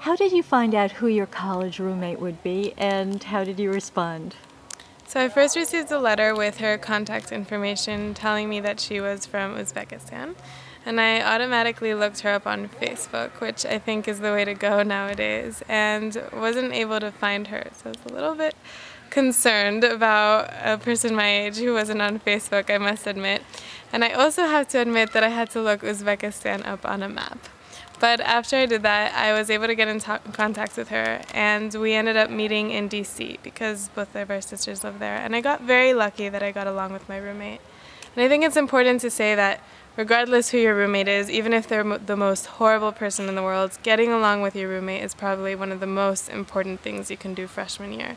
How did you find out who your college roommate would be, and how did you respond? So I first received a letter with her contact information telling me that she was from Uzbekistan, and I automatically looked her up on Facebook, which I think is the way to go nowadays, and wasn't able to find her. So I was a little bit concerned about a person my age who wasn't on Facebook, I must admit. And I also have to admit that I had to look Uzbekistan up on a map. But after I did that, I was able to get in contact with her, and we ended up meeting in DC because both of our sisters live there. And I got very lucky that I got along with my roommate. And I think it's important to say that regardless who your roommate is, even if they're the most horrible person in the world, getting along with your roommate is probably one of the most important things you can do freshman year.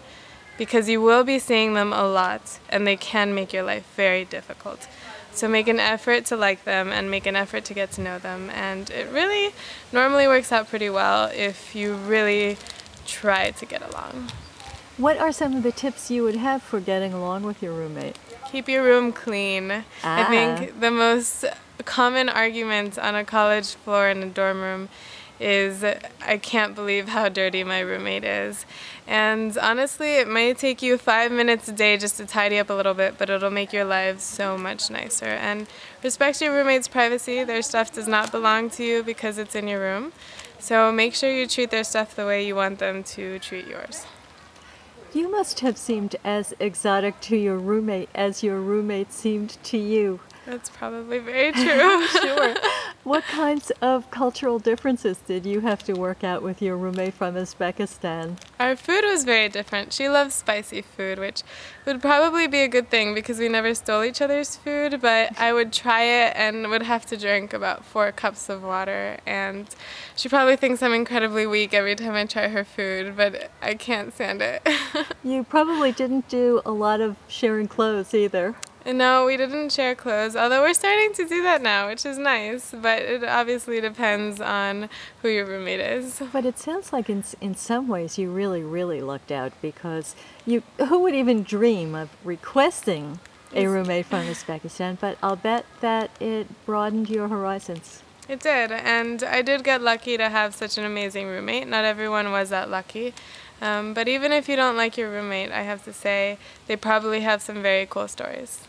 Because you will be seeing them a lot, and they can make your life very difficult. So make an effort to like them and make an effort to get to know them, and it really normally works out pretty well if you really try to get along. What are some of the tips you would have for getting along with your roommate? Keep your room clean. I think the most common argument on a college floor in a dorm room is, I can't believe how dirty my roommate is. And honestly, it might take you 5 minutes a day just to tidy up a little bit, but it'll make your life so much nicer. And respect your roommate's privacy. Their stuff does not belong to you because it's in your room. So make sure you treat their stuff the way you want them to treat yours. You must have seemed as exotic to your roommate as your roommate seemed to you. That's probably very true. Sure. What kinds of cultural differences did you have to work out with your roommate from Uzbekistan? Our food was very different. She loves spicy food, which would probably be a good thing because we never stole each other's food, but I would try it and would have to drink about 4 cups of water, and she probably thinks I'm incredibly weak every time I try her food, but I can't stand it. You probably didn't do a lot of sharing clothes either. No, we didn't share clothes, although we're starting to do that now, which is nice, but it obviously depends on who your roommate is. But it sounds like in some ways you really lucked out, because who would even dream of requesting a roommate from Uzbekistan, but I'll bet that it broadened your horizons. It did, and I did get lucky to have such an amazing roommate. Not everyone was that lucky. But even if you don't like your roommate, I have to say they probably have some very cool stories.